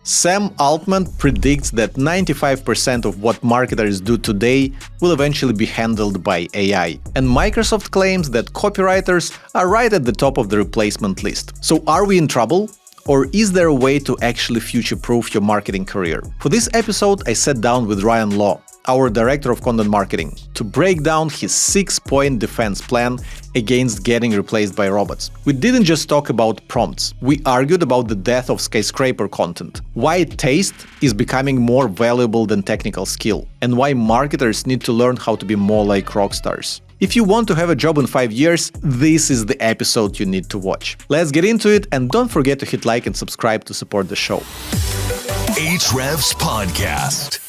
Sam Altman predicts that 95% of what marketers do today will eventually be handled by AI. And Microsoft claims that copywriters are right at the top of the replacement list. So are we in trouble? Or is there a way to actually future-proof your marketing career? For this episode, I sat down with Ryan Law, our director of content marketing, to break down his 6-point defense plan against getting replaced by robots. We didn't just talk about prompts. We argued about the death of Skyscraper content, why taste is becoming more valuable than technical skill, and why marketers need to learn how to be more like rockstars. If you want to have a job in 5 years, this is the episode you need to watch. Let's get into it, and don't forget to hit like and subscribe to support the show. Ahrefs Podcast.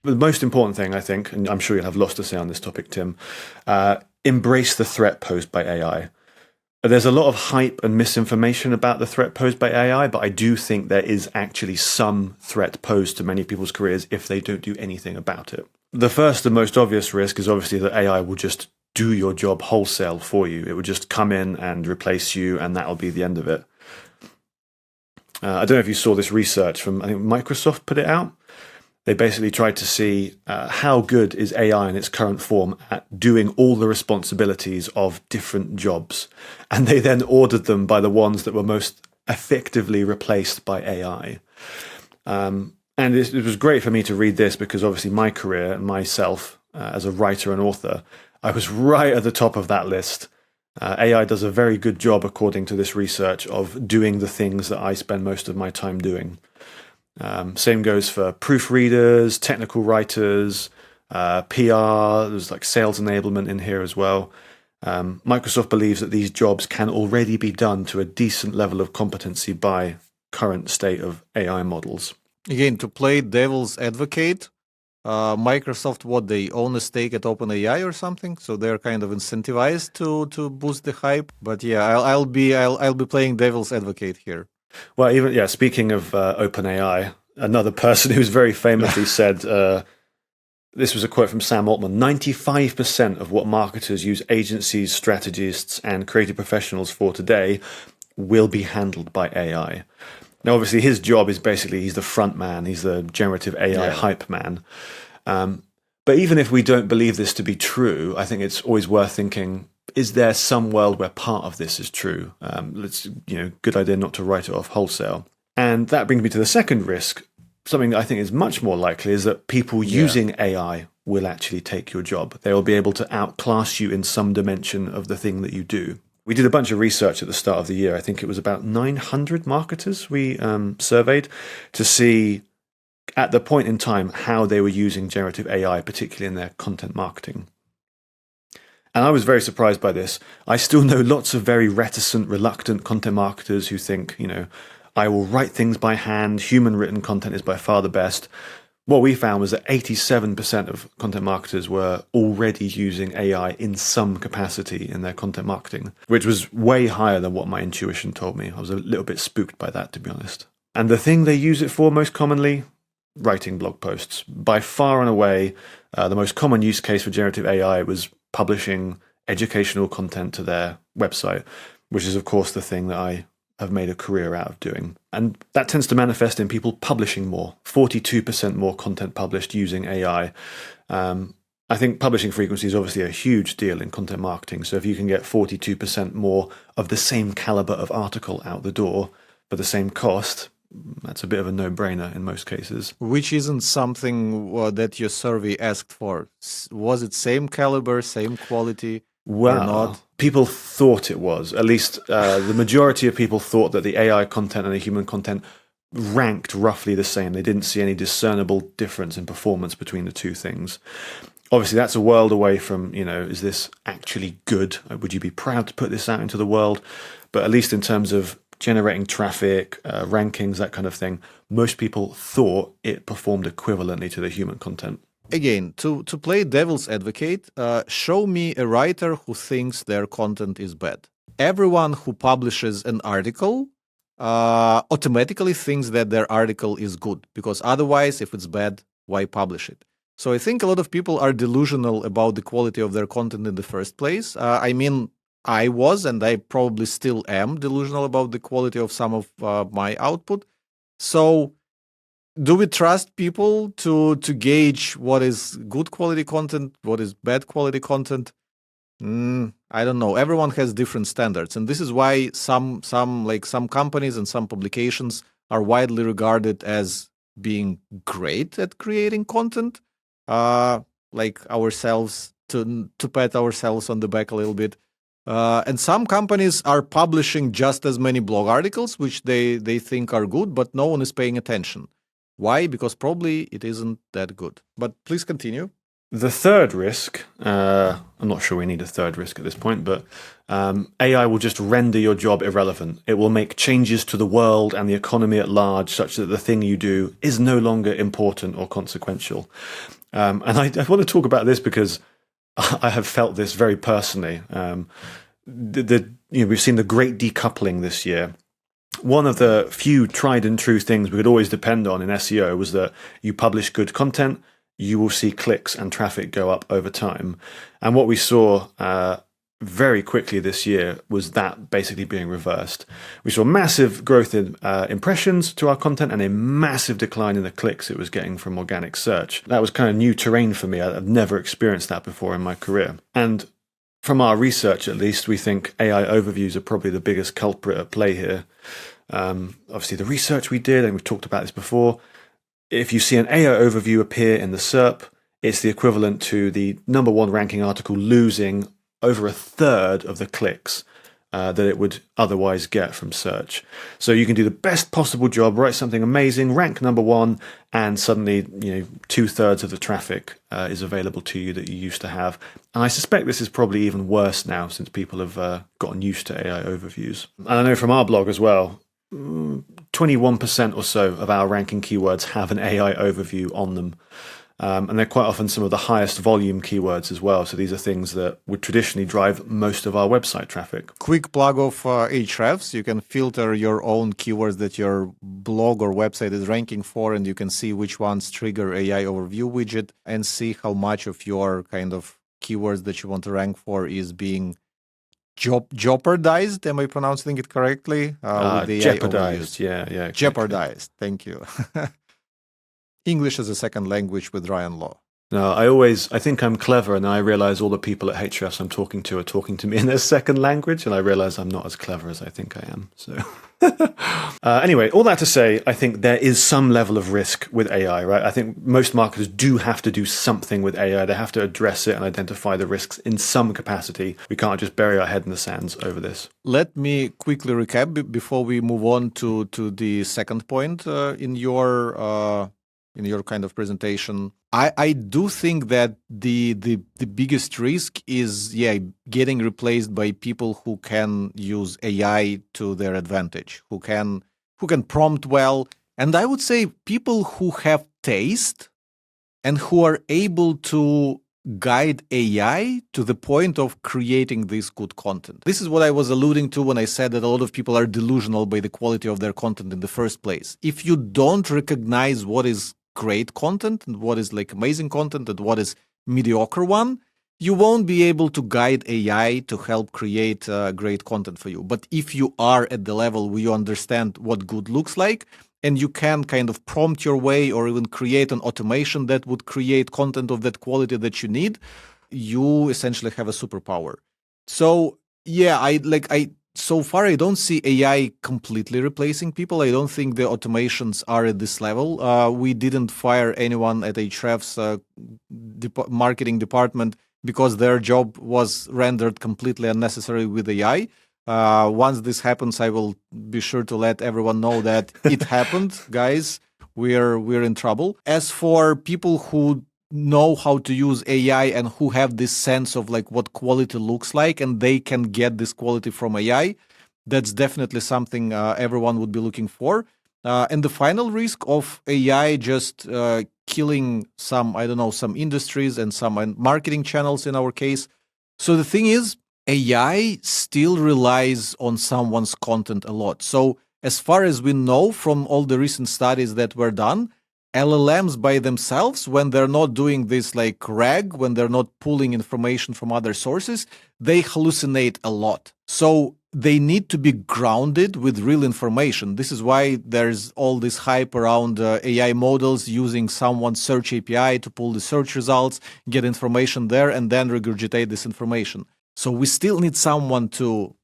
The most important thing, I think, and I'm sure you'll have lots to say on this topic, Tim, embrace the threat posed by AI. There's a lot of hype and misinformation about the threat posed by AI, but I do think there is actually some threat posed to many people's careers if they don't do anything about it. The first and most obvious risk is obviously that AI will just do your job wholesale for you. It will just come in and replace you, and that'll be the end of it. I don't know if you saw this research from, I think Microsoft put it out. They basically tried to see how good is AI in its current form at doing all the responsibilities of different jobs. And they then ordered them by the ones that were most effectively replaced by AI. And it was great for me to read this because obviously my career and myself as a writer and author, I was right at the top of that list. AI does a very good job, according to this research, of doing the things that I spend most of my time doing. Same goes for proofreaders, technical writers, PR, there's like sales enablement in here as well. Microsoft believes that these jobs can already be done to a decent level of competency by current state of AI models. Again, to play devil's advocate, Microsoft, they own a stake at OpenAI or something, so they're kind of incentivized to boost the hype. But yeah, I'll be playing devil's advocate here. Well, even speaking of OpenAI, another person who's very famously said, this was a quote from Sam Altman, 95% of what marketers use agencies, strategists, and creative professionals for today will be handled by AI. Now, obviously, his job is basically he's the front man, he's the generative AI hype man. But even if we don't believe this to be true, I think it's always worth thinking, is there some world where part of this is true? Good idea not to write it off wholesale. And that brings me to the second risk. Something that I think is much more likely is that people using AI will actually take your job. They will be able to outclass you in some dimension of the thing that you do. We did a bunch of research at the start of the year. I think it was about 900 marketers we surveyed to see at the point in time how they were using generative AI, particularly in their content marketing. And I was very surprised by this. I still know lots of very reticent, reluctant content marketers who think, I will write things by hand. Human written content is by far the best. What we found was that 87% of content marketers were already using AI in some capacity in their content marketing, which was way higher than what my intuition told me. I was a little bit spooked by that, to be honest. And the thing they use it for most commonly, writing blog posts. By far and away, the most common use case for generative AI was publishing educational content to their website, which is, of course, the thing that I have made a career out of doing. And that tends to manifest in people publishing more, 42% more content published using AI. I think publishing frequency is obviously a huge deal in content marketing. So if you can get 42% more of the same caliber of article out the door for the same cost, that's a bit of a no-brainer in most cases. Which isn't something that your survey asked for. Was it same caliber, same quality? Well, or not? People thought it was. At least the majority of people thought that the AI content and the human content ranked roughly the same. They didn't see any discernible difference in performance between the two things. Obviously, that's a world away from, is this actually good? Would you be proud to put this out into the world? But at least in terms of generating traffic, rankings, that kind of thing, most people thought it performed equivalently to the human content. Again, to play devil's advocate, show me a writer who thinks their content is bad. Everyone who publishes an article automatically thinks that their article is good, because otherwise, if it's bad, why publish it? So I think a lot of people are delusional about the quality of their content in the first place. I was, and I probably still am, delusional about the quality of some of my output. So do we trust people to gauge what is good quality content, what is bad quality content? I don't know. Everyone has different standards, and this is why some companies and some publications are widely regarded as being great at creating content, like ourselves, to pat ourselves on the back a little bit. And some companies are publishing just as many blog articles, which they think are good, but no one is paying attention. Why? Because probably it isn't that good. But please continue. The third risk, I'm not sure we need a third risk at this point, but AI will just render your job irrelevant. It will make changes to the world and the economy at large such that the thing you do is no longer important or consequential. And I want to talk about this because I have felt this very personally. We've seen the great decoupling this year. One of the few tried and true things we could always depend on in SEO was that you publish good content, you will see clicks and traffic go up over time. And what we saw very quickly this year was that basically being reversed. We saw massive growth in impressions to our content and a massive decline in the clicks it was getting from organic search. That was kind of new terrain for me. I've never experienced that before in my career. And from our research, at least, we think AI overviews are probably the biggest culprit at play here. Obviously, the research we did, and we've talked about this before, if you see an AI overview appear in the SERP, it's the equivalent to the number one ranking article losing over a third of the clicks that it would otherwise get from search. So you can do the best possible job, write something amazing, rank number one, and suddenly 2/3 of the traffic is available to you that you used to have. And I suspect this is probably even worse now since people have gotten used to AI overviews. And I know from our blog as well, 21% or so of our ranking keywords have an AI overview on them. And they're quite often some of the highest volume keywords as well. So these are things that would traditionally drive most of our website traffic. Quick plug of Ahrefs. You can filter your own keywords that your blog or website is ranking for, and you can see which ones trigger AI overview widget and see how much of your kind of keywords that you want to rank for is being jeopardized. Am I pronouncing it correctly? With the jeopardized. Yeah. Exactly. Jeopardized. Thank you. English as a second language with Ryan Law. No, I think I'm clever, and I realize all the people at Ahrefs I'm talking to are talking to me in their second language, and I realize I'm not as clever as I think I am. So anyway, all that to say, I think there is some level of risk with AI, right? I think most marketers do have to do something with AI. They have to address it and identify the risks in some capacity. We can't just bury our head in the sands over this. Let me quickly recap before we move on to the second point in your kind of presentation. I do think that the biggest risk is getting replaced by people who can use AI to their advantage, who can prompt well, and I would say people who have taste and who are able to guide AI to the point of creating this good content. This is what I was alluding to when I said that a lot of people are delusional by the quality of their content in the first place. If you don't recognize what is great content and what is like amazing content and what is mediocre one, you won't be able to guide AI to help create great content for you. But if you are at the level where you understand what good looks like, and you can kind of prompt your way or even create an automation that would create content of that quality that you need, you essentially have a superpower. So so far, I don't see AI completely replacing people. I don't think the automations are at this level. We didn't fire anyone at Ahrefs marketing department because their job was rendered completely unnecessary with AI. Once this happens, I will be sure to let everyone know that it happened, guys. We're in trouble. As for people who know how to use AI and who have this sense of like what quality looks like and they can get this quality from AI, that's definitely something everyone would be looking for. And the final risk of AI just killing some industries and some marketing channels in our case. So the thing is, AI still relies on someone's content a lot. So as far as we know from all the recent studies that were done, LLMs by themselves, when they're not doing this like RAG, when they're not pulling information from other sources, they hallucinate a lot. So they need to be grounded with real information. This is why there's all this hype around AI models using someone's search API to pull the search results, get information there, and then regurgitate this information. So we still need someone to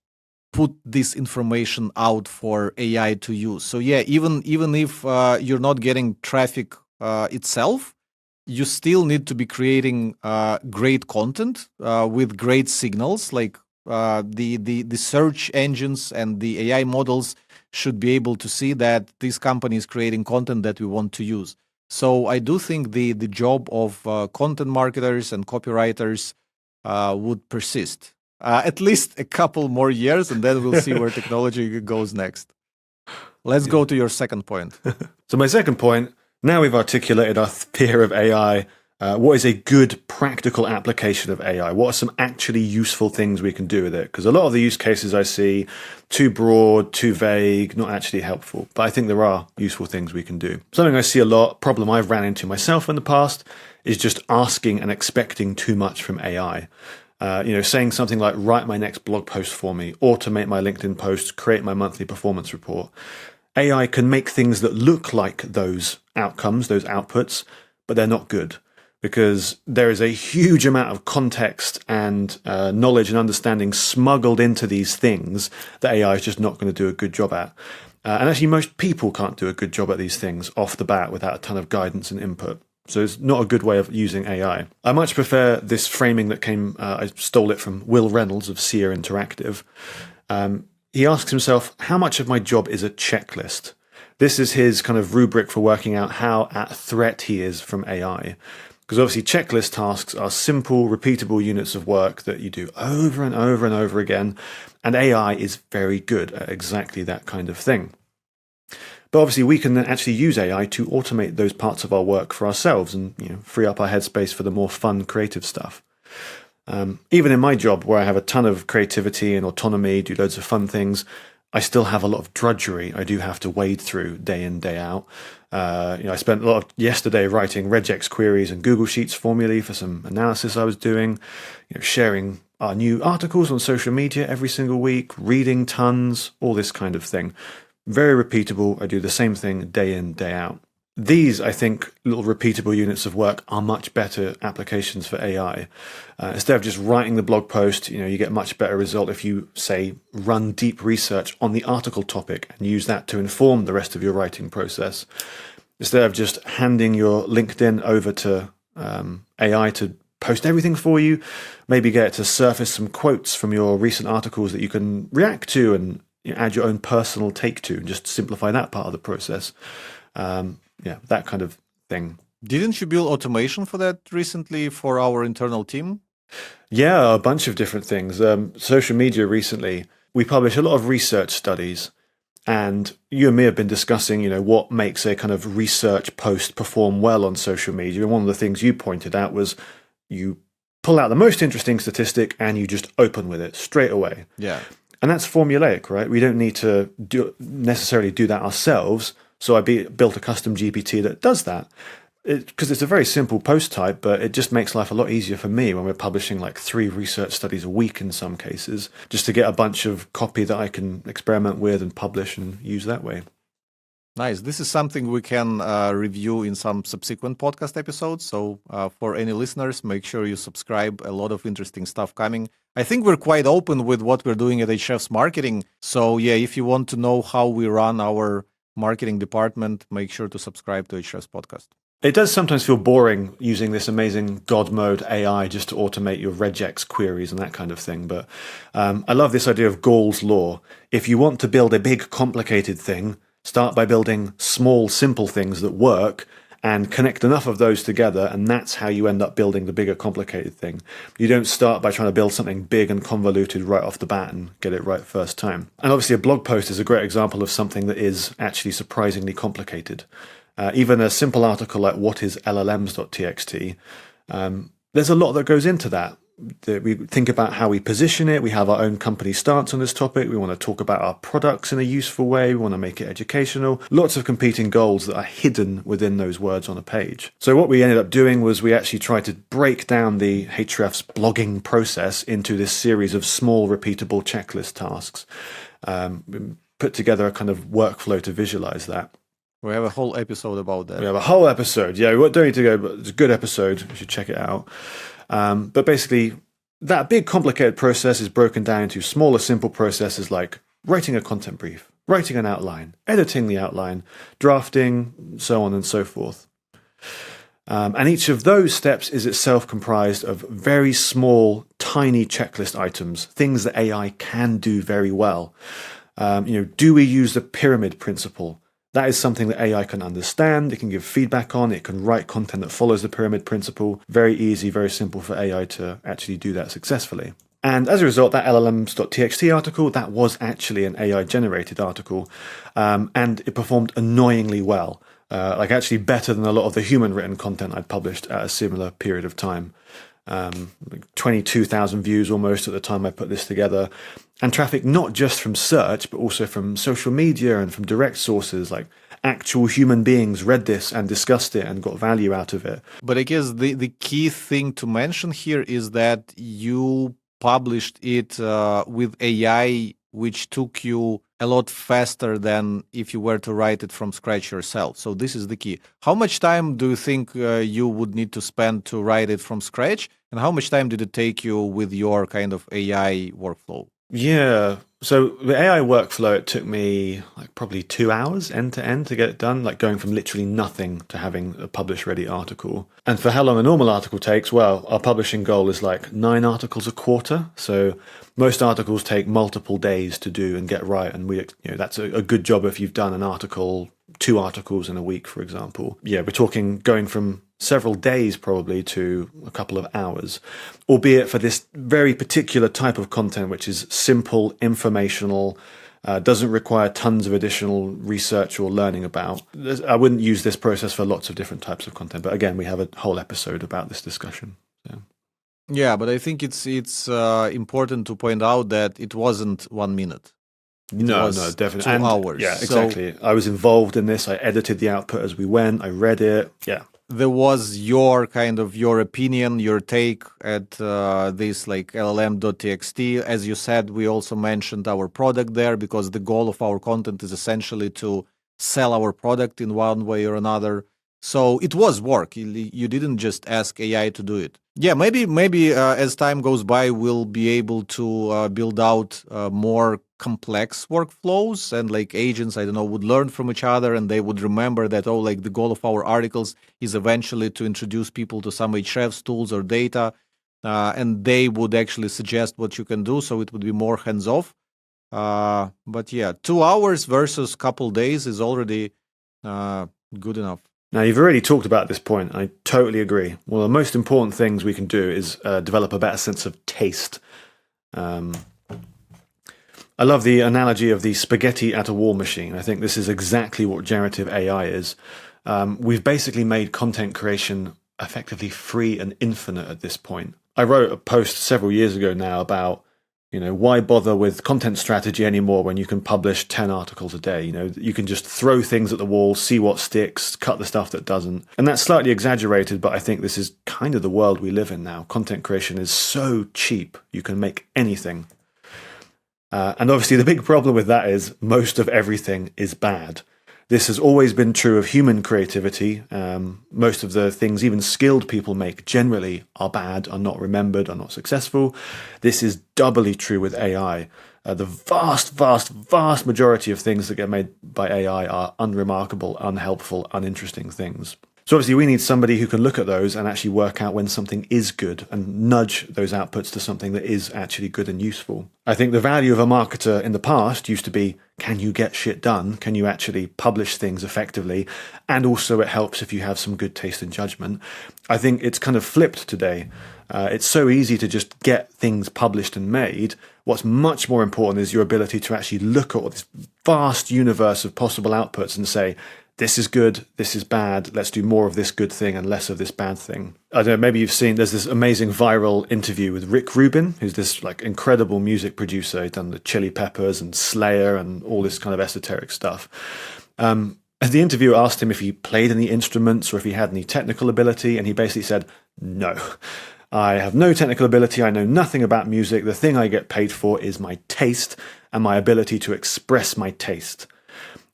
put this information out for AI to use. So yeah, even if you're not getting traffic itself, you still need to be creating great content with great signals. Like the search engines and the AI models should be able to see that this company is creating content that we want to use. So I do think the job of content marketers and copywriters would persist. At least a couple more years, and then we'll see where technology goes next. Let's go to your second point. So my second point, now we've articulated our fear of AI. What is a good practical application of AI? What are some actually useful things we can do with it? Because a lot of the use cases I see, too broad, too vague, not actually helpful. But I think there are useful things we can do. Something I see a lot, problem I've ran into myself in the past, is just asking and expecting too much from AI. Saying something like, write my next blog post for me, automate my LinkedIn posts, create my monthly performance report. AI can make things that look like those outcomes, those outputs, but they're not good because there is a huge amount of context and knowledge and understanding smuggled into these things that AI is just not going to do a good job at. And actually, most people can't do a good job at these things off the bat without a ton of guidance and input. So it's not a good way of using AI. I much prefer this framing that I stole it from Will Reynolds of Seer Interactive. He asks himself, how much of my job is a checklist? This is his kind of rubric for working out how at threat he is from AI. Because obviously checklist tasks are simple, repeatable units of work that you do over and over and over again. And AI is very good at exactly that kind of thing. But obviously, we can then actually use AI to automate those parts of our work for ourselves and free up our headspace for the more fun, creative stuff. Even in my job, where I have a ton of creativity and autonomy, do loads of fun things, I still have a lot of drudgery I do have to wade through day in, day out. I spent a lot of yesterday writing regex queries and Google Sheets formulae for some analysis I was doing, sharing our new articles on social media every single week, reading tons, all this kind of thing. Very repeatable. I do the same thing day in, day out. These, I think, little repeatable units of work are much better applications for AI. Instead of just writing the blog post, you get a much better result if you, say, run deep research on the article topic and use that to inform the rest of your writing process. Instead of just handing your LinkedIn over to AI to post everything for you, maybe get it to surface some quotes from your recent articles that you can react to and add your own personal take to, and just simplify that part of the process. That kind of thing. Didn't you build automation for that recently for our internal team? Yeah, a bunch of different things. Social media recently, we publish a lot of research studies, and you and me have been discussing, what makes a kind of research post perform well on social media. And one of the things you pointed out was you pull out the most interesting statistic and you just open with it straight away. Yeah. And that's formulaic, right? We don't need to necessarily do that ourselves. So I built a custom GPT that does that. Because it's a very simple post type, but it just makes life a lot easier for me when we're publishing like 3 research studies a week in some cases, just to get a bunch of copy that I can experiment with and publish and use that way. Nice. This is something we can review in some subsequent podcast episodes. So for any listeners, make sure you subscribe. A lot of interesting stuff coming. I think we're quite open with what we're doing at Ahrefs Marketing. So yeah, if you want to know how we run our marketing department, make sure to subscribe to Ahrefs Podcast. It does sometimes feel boring using this amazing God mode AI just to automate your regex queries and that kind of thing. But I love this idea of Gall's law. If you want to build a big, complicated thing, start by building small, simple things that work and connect enough of those together, and that's how you end up building the bigger, complicated thing. You don't start by trying to build something big and convoluted right off the bat and get it right first time. And obviously a blog post is a great example of something that is actually surprisingly complicated. Even a simple article like what is LLMs.txt, there's a lot that goes into that. we think about how we position it. We have our own company stance on this topic. We want to talk about our products in a useful way. We want to make it educational. Lots of competing goals that are hidden within those words on a page. So what we ended up doing was we actually tried to break down the Hrefs blogging process into this series of small, repeatable checklist tasks. We put together a kind of workflow to visualize that. We have a whole episode about that. We have a whole episode. Yeah, we don't need to go, but it's a good episode. You should check it out. But basically, that big complicated process is broken down into smaller, simple processes like writing a content brief, writing an outline, editing the outline, drafting, so on and so forth. And each of those steps is itself comprised of very small, tiny checklist items, things that AI can do very well. Do we use the pyramid principle? That is something that AI can understand, it can give feedback on, it can write content that follows the pyramid principle. Very easy, very simple for AI to actually do that successfully. And as a result, that LLMs.txt article, that was actually an AI-generated article, and it performed annoyingly well, actually better than a lot of the human-written content I'd published at a similar period of time. 22,000 views almost at the time I put this together, and traffic not just from search but also from social media and from direct sources, like actual human beings read this and discussed it and got value out of it. But I guess the key thing to mention here is that you published it with AI, which took you a lot faster than if you were to write it from scratch yourself. So this is the key. How much time do you think you would need to spend to write it from scratch? And how much time did it take you with your kind of AI workflow? Yeah. So the AI workflow, it took me probably 2 hours end to end to get it done, going from literally nothing to having a publish ready article. And for how long a normal article takes, well, our publishing goal is 9 articles a quarter. So most articles take multiple days to do and get right. And that's a good job if you've done 2 articles in a week, for example. Yeah, we're talking going from several days probably to a couple of hours, albeit for this very particular type of content, which is simple, informational, doesn't require tons of additional research or learning about. I wouldn't use this process for lots of different types of content, but again, we have a whole episode about this discussion. So. Yeah, but I think it's important to point out that it wasn't 1 minute. No, definitely. 2 hours. Yeah, exactly. I was involved in this. I edited the output as we went. I read it. Yeah. There was your opinion, your take at this LLM.txt. As you said, we also mentioned our product there because the goal of our content is essentially to sell our product in one way or another. So it was work. You didn't just ask AI to do it. Yeah, maybe as time goes by, we'll be able to build out more complex workflows, and agents, I don't know, would learn from each other, and they would remember that, the goal of our articles is eventually to introduce people to some Hrefs tools or data, and they would actually suggest what you can do, so it would be more hands-off. But yeah, 2 hours versus couple days is already good enough. Now, you've already talked about this point. I totally agree. One of the most important things we can do is develop a better sense of taste. I love the analogy of the spaghetti at a wall machine. I think this is exactly what generative AI is. We've basically made content creation effectively free and infinite at this point. I wrote a post several years ago now about why bother with content strategy anymore when you can publish 10 articles a day? You can just throw things at the wall, see what sticks, cut the stuff that doesn't. And that's slightly exaggerated, but I think this is kind of the world we live in now. Content creation is so cheap, you can make anything. And obviously the big problem with that is most of everything is bad. This has always been true of human creativity. Most of the things even skilled people make generally are bad, are not remembered, are not successful. This is doubly true with AI. The vast majority of things that get made by AI are unremarkable, unhelpful, uninteresting things. So obviously we need somebody who can look at those and actually work out when something is good and nudge those outputs to something that is actually good and useful. I think the value of a marketer in the past used to be, can you get shit done? Can you actually publish things effectively? And also it helps if you have some good taste and judgment. I think it's kind of flipped today. It's so easy to just get things published and made What's much more important is your ability to actually look at this vast universe of possible outputs and say, this is good, this is bad, let's do more of this good thing and less of this bad thing. I don't know, maybe you've seen, there's this amazing viral interview with Rick Rubin, who's this like incredible music producer. He's done the Chili Peppers and Slayer and all this kind of esoteric stuff. As the interviewer asked him if he played any instruments or if he had any technical ability, and he basically said, no. I have no technical ability, I know nothing about music, the thing I get paid for is my taste and my ability to express my taste.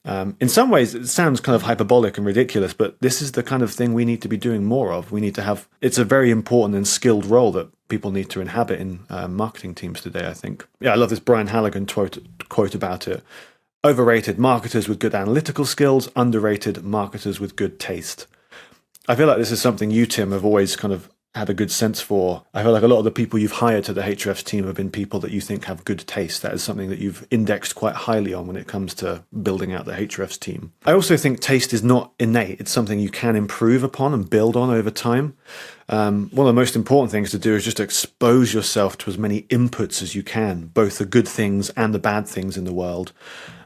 In some ways, it sounds kind of hyperbolic and ridiculous, but this is the kind of thing we need to be doing more of. We need to have, it's a very important and skilled role that people need to inhabit in marketing teams today, I think. Yeah, I love this Brian Halligan quote about it. Overrated marketers with good analytical skills, underrated marketers with good taste. I feel like this is something you, Tim, have always kind of had a good sense for. I feel like a lot of the people you've hired to the Hrefs team have been people that you think have good taste. That is something that you've indexed quite highly on when it comes to building out the Hrefs team. I also think taste is not innate. It's something you can improve upon and build on over time. One of the most important things to do is just expose yourself to as many inputs as you can, both the good things and the bad things in the world.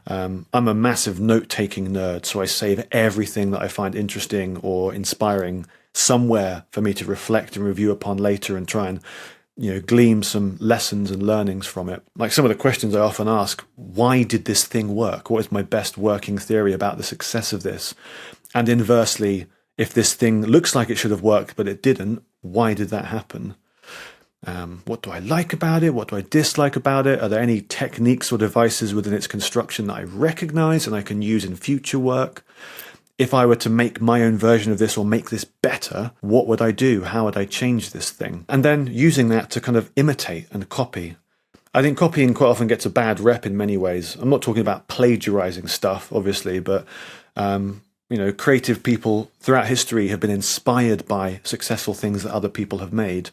I'm a massive note-taking nerd, so I save everything that I find interesting or inspiring somewhere for me to reflect and review upon later and try and, glean some lessons and learnings from it. Like some of the questions I often ask, why did this thing work? What is my best working theory about the success of this? And inversely, if this thing looks like it should have worked, but it didn't, why did that happen? What do I like about it? What do I dislike about it? Are there any techniques or devices within its construction that I recognize and I can use in future work? If I were to make my own version of this or make this better, what would I do? How would I change this thing? And then using that to kind of imitate and copy. I think copying quite often gets a bad rep in many ways. I'm not talking about plagiarizing stuff, obviously, but creative people throughout history have been inspired by successful things that other people have made.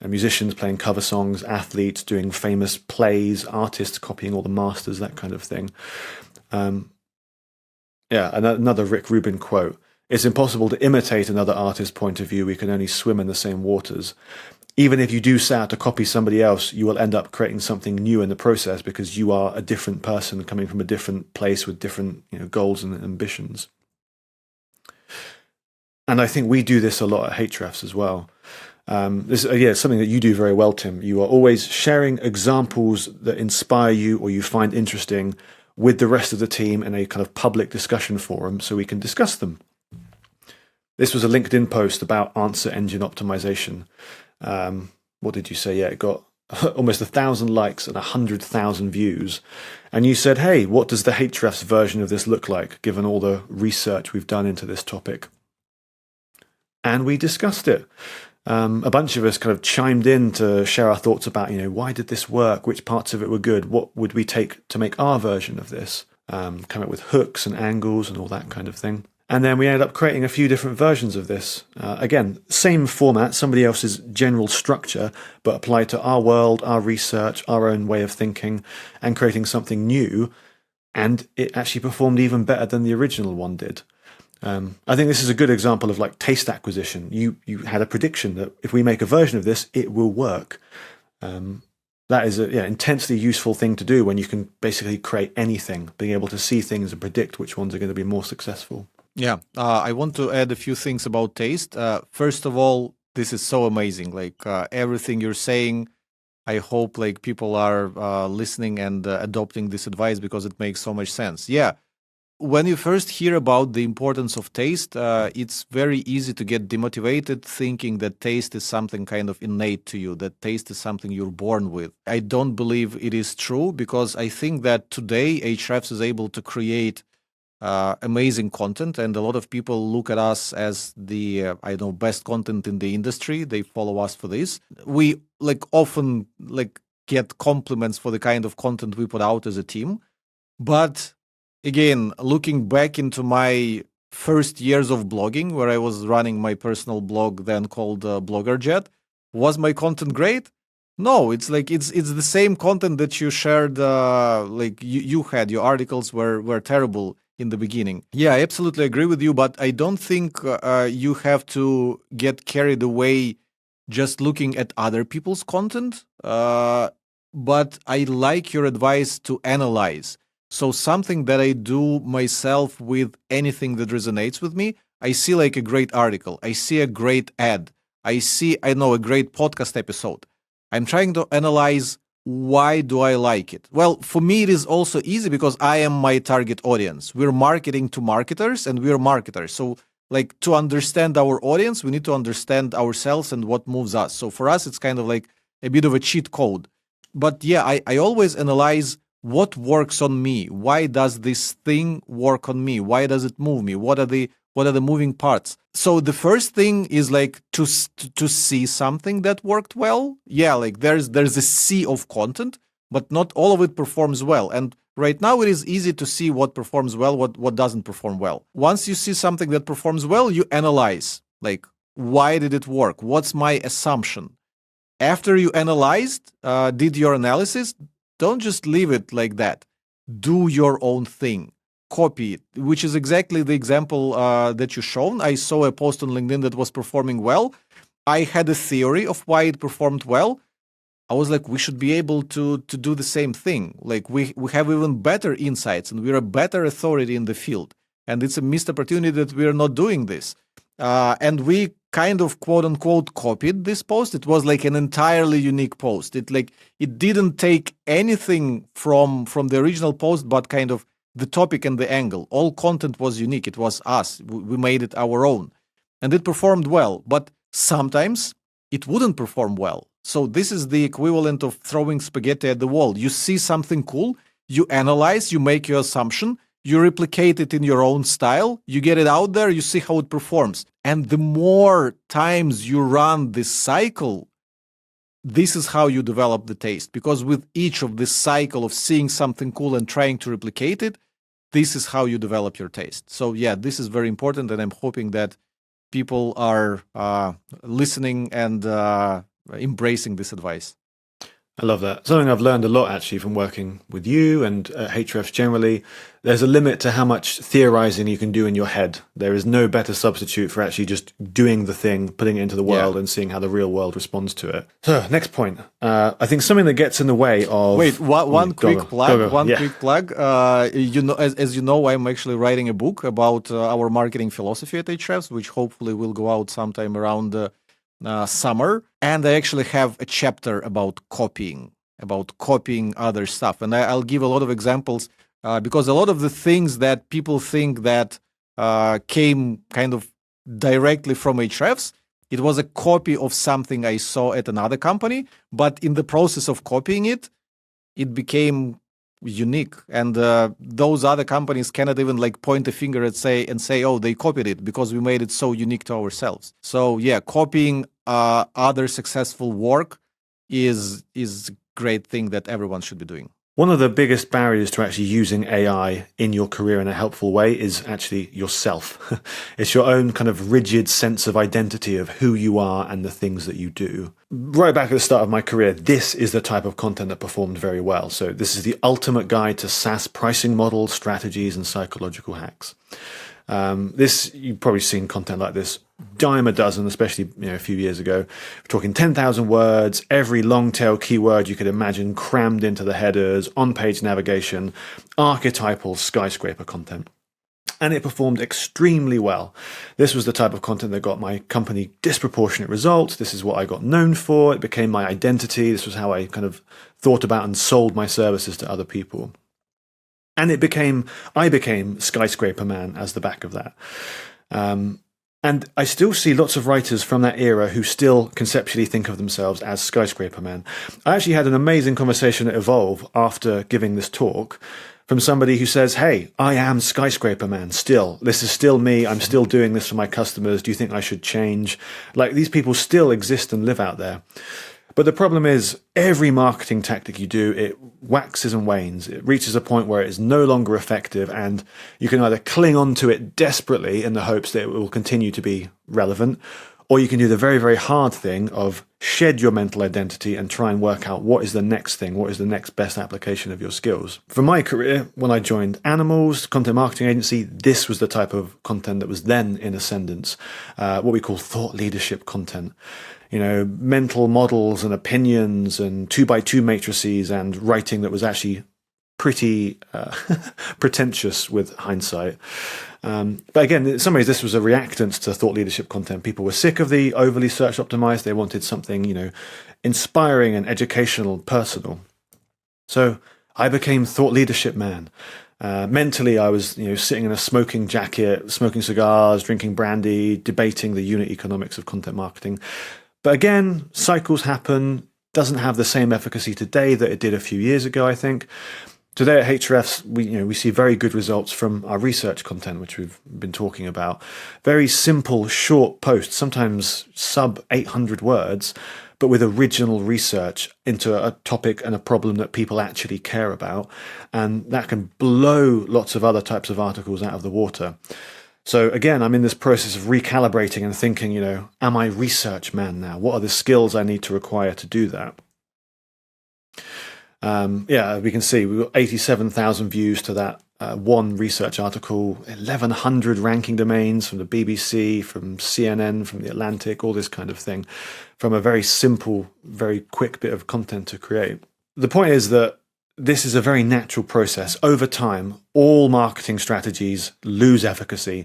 Musicians playing cover songs, athletes doing famous plays, artists copying all the masters, that kind of thing. Another Rick Rubin quote. It's impossible to imitate another artist's point of view. We can only swim in the same waters. Even if you do set out to copy somebody else, you will end up creating something new in the process because you are a different person coming from a different place with different goals and ambitions. And I think we do this a lot at Hrefs as well. This is something that you do very well, Tim. You are always sharing examples that inspire you or you find interesting with the rest of the team in a kind of public discussion forum so we can discuss them. This was a LinkedIn post about answer engine optimization. What did you say? Yeah, it got almost 1,000 likes and 100,000 views. And you said, hey, what does the Hrefs version of this look like, given all the research we've done into this topic? And we discussed it. A bunch of us kind of chimed in to share our thoughts about, why did this work? Which parts of it were good? What would we take to make our version of this? Come up with hooks and angles and all that kind of thing. And then we ended up creating a few different versions of this. Again, same format, somebody else's general structure, but applied to our world, our research, our own way of thinking, and creating something new. And it actually performed even better than the original one did. I think this is a good example of like taste acquisition. You had a prediction that if we make a version of this, it will work. That is an intensely useful thing to do when you can basically create anything, being able to see things and predict which ones are going to be more successful. Yeah, I want to add a few things about taste. First of all, this is so amazing. Like everything you're saying, I hope like people are listening and adopting this advice because it makes so much sense. Yeah. When you first hear about the importance of taste, it's very easy to get demotivated thinking that taste is something kind of innate to you, that taste is something you're born with. I don't believe it is true because I think that today Hrefs is able to create amazing content, and a lot of people look at us as the best content in the industry. They follow us for this. We often get compliments for the kind of content we put out as a team, but again, looking back into my first years of blogging, where I was running my personal blog then called BloggerJet, was my content great? No, it's the same content that you shared. You had your articles were terrible in the beginning. Yeah, I absolutely agree with you, but I don't think you have to get carried away just looking at other people's content. but I like your advice to analyze. So something that I do myself with anything that resonates with me, I see like a great article, I see a great ad, I see, I know, a great podcast episode. I'm trying to analyze why do I like it. Well, for me, it is also easy because I am my target audience. We're marketing to marketers and we're marketers. So like to understand our audience, we need to understand ourselves and what moves us. So for us, it's kind of like a bit of a cheat code. But yeah, I always analyze what works on me. Why does this thing work on me? Why does it move me? What are the moving parts? So the first thing is like to see something that worked well. Yeah, like there's a sea of content, but not all of it performs well. And right now it is easy to see what performs well, what doesn't perform well. Once you see something that performs well, you analyze, like, why did it work? What's my assumption? After you analyzed, did your analysis, don't just leave it like that. Do your own thing. Copy it, which is exactly the example that you shown. I saw a post on LinkedIn that was performing well. I had a theory of why it performed well. I was like, we should be able to do the same thing. Like we have even better insights and we're a better authority in the field. And it's a missed opportunity that we are not doing this. And we kind of quote unquote copied this post. It was like an entirely unique post. It didn't take anything from the original post, but kind of the topic and the angle. All content was unique. It was us. We made it our own. And it performed well. But sometimes it wouldn't perform well. So this is the equivalent of throwing spaghetti at the wall. You see something cool, you analyze, you make your assumption, you replicate it in your own style, you get it out there, you see how it performs. And the more times you run this cycle, this is how you develop the taste. Because with each of this cycle of seeing something cool and trying to replicate it, this is how you develop your taste. So yeah, this is very important, and I'm hoping that people are listening and embracing this advice. I love that. Something I've learned a lot actually from working with you and Hrefs generally. There's a limit to how much theorizing you can do in your head. There is no better substitute for actually just doing the thing, putting it into the world and seeing how the real world responds to it. So next point. I think something that gets in the way of... Wait, one quick plug. Quick plug. You know, as you know, I'm actually writing a book about our marketing philosophy at Hrefs, which hopefully will go out sometime around summer. And I actually have a chapter about copying other stuff. And I'll give a lot of examples because a lot of the things that people think that came kind of directly from Hrefs, it was a copy of something I saw at another company. But in the process of copying it, it became unique. And those other companies cannot even like point a finger and say, oh, they copied it because we made it so unique to ourselves. So yeah, copying other successful work is a great thing that everyone should be doing. One of the biggest barriers to actually using AI in your career in a helpful way is actually yourself. It's your own kind of rigid sense of identity of who you are and the things that you do. Right back at the start of my career, this is the type of content that performed very well. So this is the ultimate guide to SaaS pricing models, strategies, and psychological hacks. You've probably seen content like this dime a dozen, especially a few years ago. We're talking 10,000 words, every long tail keyword you could imagine crammed into the headers, on-page navigation, archetypal skyscraper content. And it performed extremely well. This was the type of content that got my company disproportionate results. This is what I got known for. It became my identity. This was how I kind of thought about and sold my services to other people. And I became Skyscraper Man as the back of that. And I still see lots of writers from that era who still conceptually think of themselves as Skyscraper Man. I actually had an amazing conversation at Evolve after giving this talk from somebody who says, hey, I am Skyscraper Man still. This is still me. I'm still doing this for my customers. Do you think I should change? Like, these people still exist and live out there. But the problem is every marketing tactic you do, it waxes and wanes. It reaches a point where it is no longer effective, and you can either cling on to it desperately in the hopes that it will continue to be relevant, or you can do the very, very hard thing of shed your mental identity and try and work out what is the next thing, what is the next best application of your skills. For my career, when I joined Animals, content marketing agency, this was the type of content that was then in ascendance, what we call thought leadership content. mental models and opinions and 2x2 matrices and writing that was actually pretty pretentious with hindsight. But again, in some ways, this was a reactant to thought leadership content. People were sick of the overly search optimized. They wanted something, inspiring and educational, personal. So I became thought leadership man. Mentally, I was, sitting in a smoking jacket, smoking cigars, drinking brandy, debating the unit economics of content marketing. But again, cycles happen. Doesn't have the same efficacy today that it did a few years ago, I think. Today at Hrefs, we see very good results from our research content, which we've been talking about. Very simple, short posts, sometimes sub 800 words, but with original research into a topic and a problem that people actually care about. And that can blow lots of other types of articles out of the water. So again, I'm in this process of recalibrating and thinking, am I research man now? What are the skills I need to acquire to do that? We can see we've got 87,000 views to that one research article, 1,100 ranking domains from the BBC, from CNN, from The Atlantic, all this kind of thing, from a very simple, very quick bit of content to create. The point is that this is a very natural process. Over time, all marketing strategies lose efficacy.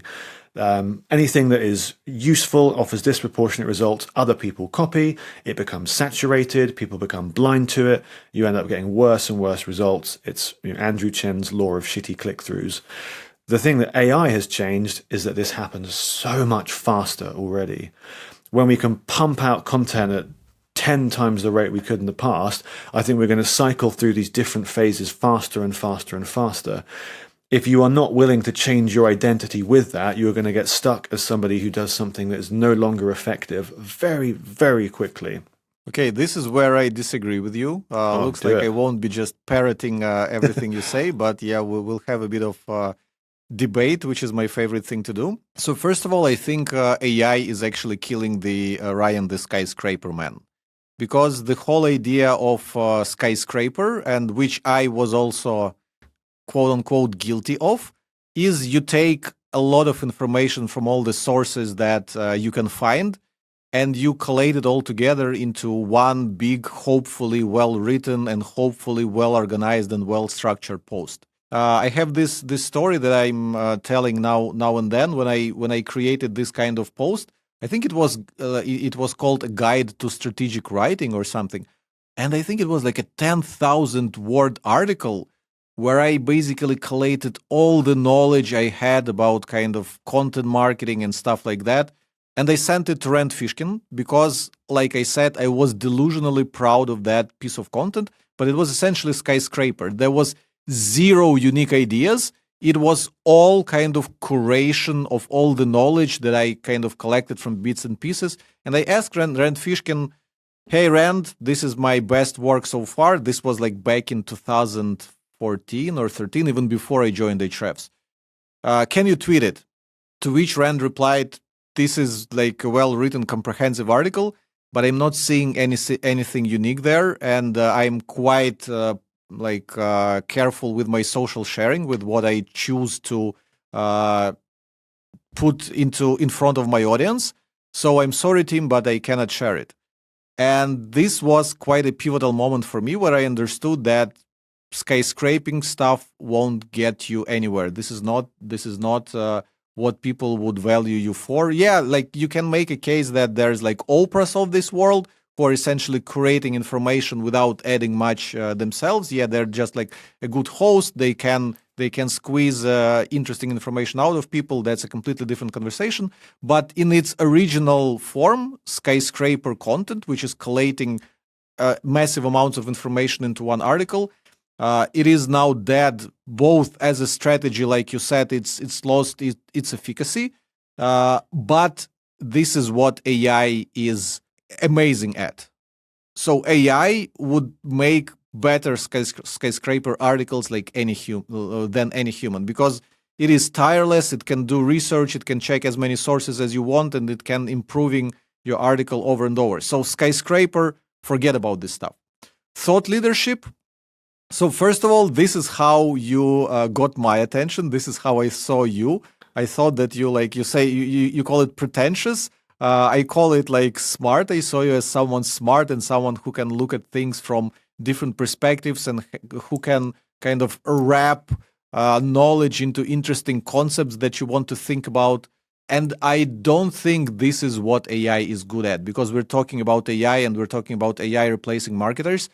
Anything that is useful offers disproportionate results. Other people copy. It becomes saturated. People become blind to it. You end up getting worse and worse results. It's Andrew Chen's law of shitty click-throughs. The thing that AI has changed is that this happens so much faster already. When we can pump out content at 10 times the rate we could in the past, I think we're going to cycle through these different phases faster and faster and faster. If you are not willing to change your identity with that, you're going to get stuck as somebody who does something that is no longer effective very, very quickly. Okay, this is where I disagree with you. Looks like I won't be just parroting everything you say, but yeah, we'll have a bit of debate, which is my favorite thing to do. So first of all, I think AI is actually killing the Ryan the Skyscraper man. Because the whole idea of Skyscraper, and which I was also quote-unquote guilty of, is you take a lot of information from all the sources that you can find, and you collate it all together into one big, hopefully well-written and hopefully well-organized and well-structured post. I have this story that I'm telling now and then. When I created this kind of post, I think it was called a guide to strategic writing or something, and I think it was like a 10,000 word article where I basically collated all the knowledge I had about kind of content marketing and stuff like that. And I sent it to Rand Fishkin because, like I said, I was delusionally proud of that piece of content, but it was essentially Skyscraper. There was zero unique ideas. It was all kind of curation of all the knowledge that I kind of collected from bits and pieces. And I asked Rand Fishkin, hey, Rand, this is my best work so far. This was like back in 2014 or 13, even before I joined Hrefs. Can you tweet it? To which Rand replied, this is like a well-written, comprehensive article, but I'm not seeing anything unique there, and I'm quite careful with my social sharing, with what I choose to put in front of my audience. So I'm sorry, team, but I cannot share it. And this was quite a pivotal moment for me, where I understood that skyscraping stuff won't get you anywhere. This is not what people would value you for. Yeah, like you can make a case that there's like Oprahs of this world who are essentially creating information without adding much themselves. Yeah, they're just like a good host. They can squeeze interesting information out of people. That's a completely different conversation. But in its original form, skyscraper content, which is collating massive amounts of information into one article, it is now dead, both as a strategy, like you said, it's lost its efficacy, but this is what AI is amazing at. So AI would make better skyscraper articles like than any human, because it is tireless, it can do research, it can check as many sources as you want, and it can improving your article over and over. So skyscraper, forget about this stuff. Thought leadership. So first of all, this is how you got my attention. This is how I saw you. I thought that you call it pretentious. I call it like smart. I saw you as someone smart and someone who can look at things from different perspectives and who can kind of wrap knowledge into interesting concepts that you want to think about. And I don't think this is what AI is good at, because we're talking about AI and we're talking about AI replacing marketers.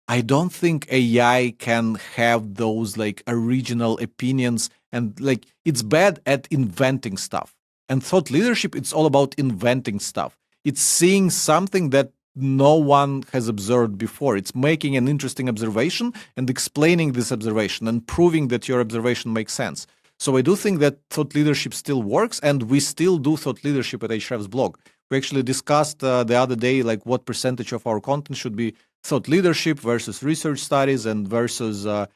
I don't think AI can have those like original opinions, and like it's bad at inventing stuff. And thought leadership, it's all about inventing stuff. It's seeing something that no one has observed before. It's making an interesting observation and explaining this observation and proving that your observation makes sense. So I do think that thought leadership still works, and we still do thought leadership at Ahrefs blog. We actually discussed the other day like what percentage of our content should be thought leadership versus research studies and versus SEO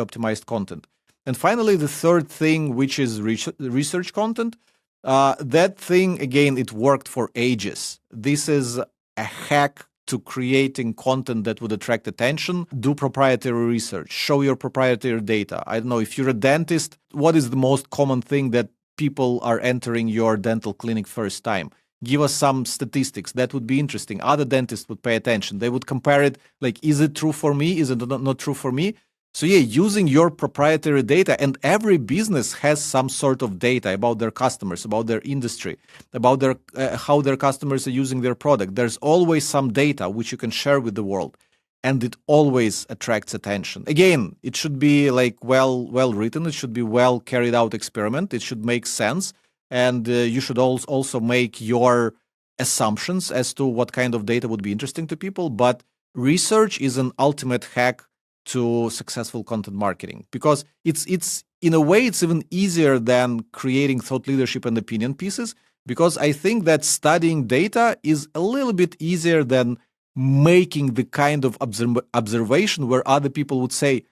optimized content. And finally, the third thing, which is research content, that thing, again, it worked for ages. This is a hack to creating content that would attract attention. Do proprietary research, show your proprietary data. I don't know, if you're a dentist, what is the most common thing that people are entering your dental clinic first time? Give us some statistics. That would be interesting. Other dentists would pay attention. They would compare it like, is it true for me? Is it not true for me? So yeah, using your proprietary data, and every business has some sort of data about their customers, about their industry, about their how their customers are using their product. There's always some data which you can share with the world, and it always attracts attention. Again, it should be like well written. It should be well carried out experiment. It should make sense, and you should also make your assumptions as to what kind of data would be interesting to people. But research is an ultimate hack to successful content marketing, because it's in a way it's even easier than creating thought leadership and opinion pieces, because I think that studying data is a little bit easier than making the kind of observation where other people would say,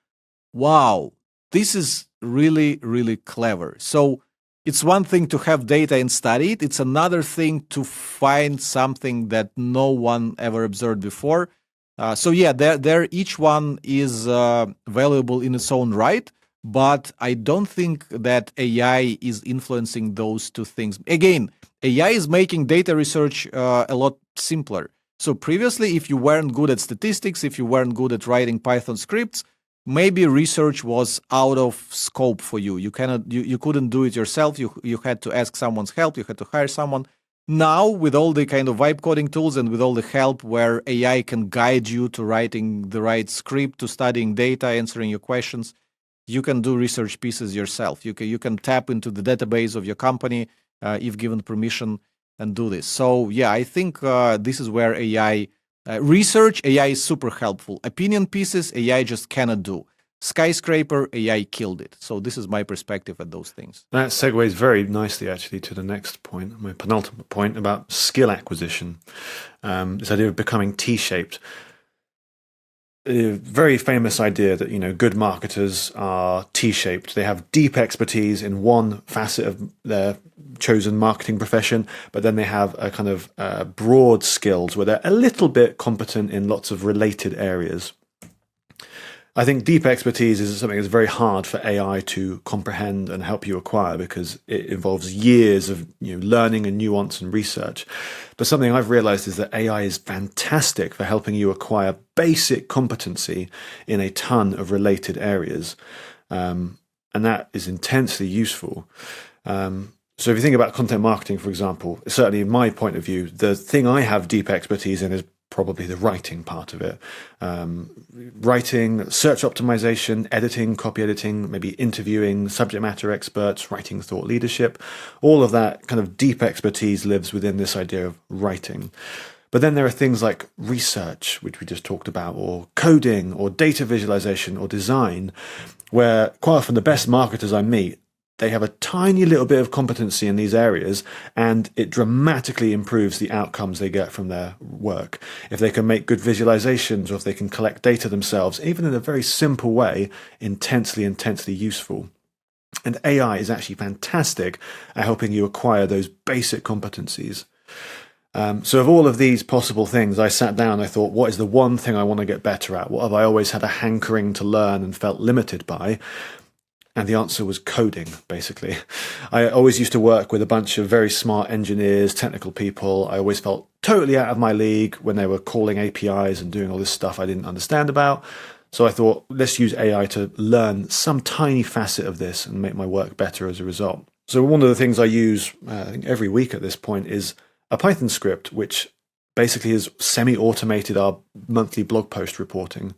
wow, this is really, really clever. So it's one thing to have data and study it. It's another thing to find something that no one ever observed before. So yeah, there each one is valuable in its own right, but I don't think that AI is influencing those two things. Again, AI is making data research a lot simpler. So previously, if you weren't good at statistics, if you weren't good at writing Python scripts, maybe research was out of scope for you. You couldn't do it yourself. You had to ask someone's help. You had to hire someone. Now, with all the kind of vibe coding tools and with all the help where AI can guide you to writing the right script, to studying data, answering your questions, you can do research pieces yourself. You can tap into the database of your company if given permission and do this. So yeah, I think this is where AI is super helpful. Opinion pieces, AI just cannot do. Skyscraper, AI killed it. So this is my perspective at those things. That segues very nicely, actually, to the next point, my penultimate point about skill acquisition. This idea of becoming T-shaped. A very famous idea that, good marketers are T-shaped. They have deep expertise in one facet of their chosen marketing profession, but then they have a kind of broad skills where they're a little bit competent in lots of related areas. I think deep expertise is something that's very hard for AI to comprehend and help you acquire, because it involves years of learning and nuance and research. But something I've realized is that AI is fantastic for helping you acquire basic competency in a ton of related areas. And that is intensely useful. So if you think about content marketing, for example, certainly in my point of view, the thing I have deep expertise in is probably the writing part of it. Writing, search optimization, editing, copy editing, maybe interviewing subject matter experts, writing thought leadership. All of that kind of deep expertise lives within this idea of writing. But then there are things like research, which we just talked about, or coding, or data visualization, or design, where quite often the best marketers I meet, they have a tiny little bit of competency in these areas, and it dramatically improves the outcomes they get from their work. If they can make good visualizations, or if they can collect data themselves, even in a very simple way, intensely useful. And AI is actually fantastic at helping you acquire those basic competencies. So of all of these possible things, I sat down and I thought, what is the one thing I want to get better at? What have I always had a hankering to learn and felt limited by? And the answer was coding, basically. I always used to work with a bunch of very smart engineers, technical people. I always felt totally out of my league when they were calling APIs and doing all this stuff I didn't understand about. So I thought, let's use AI to learn some tiny facet of this and make my work better as a result. So one of the things I use, I think every week at this point, is a Python script, which basically has semi-automated our monthly blog post reporting.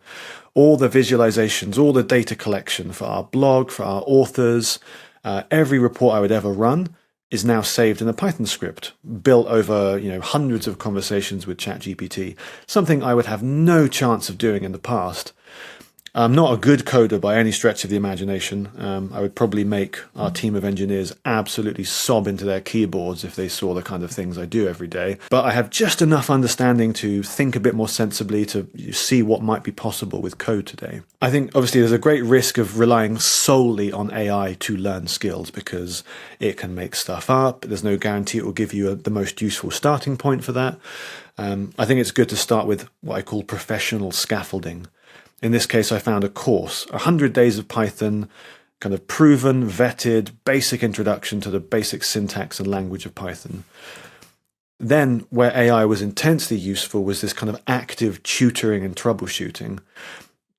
All the visualizations, all the data collection for our blog, for our authors, every report I would ever run is now saved in a Python script, built over hundreds of conversations with ChatGPT, something I would have no chance of doing in the past. I'm not a good coder by any stretch of the imagination. I would probably make our team of engineers absolutely sob into their keyboards if they saw the kind of things I do every day. But I have just enough understanding to think a bit more sensibly, to see what might be possible with code today. I think obviously there's a great risk of relying solely on AI to learn skills, because it can make stuff up. There's no guarantee it will give you the most useful starting point for that. I think it's good to start with what I call professional scaffolding. In this case, I found a course, 100 days of Python, kind of proven, vetted, basic introduction to the basic syntax and language of Python. Then, where AI was intensely useful was this kind of active tutoring and troubleshooting.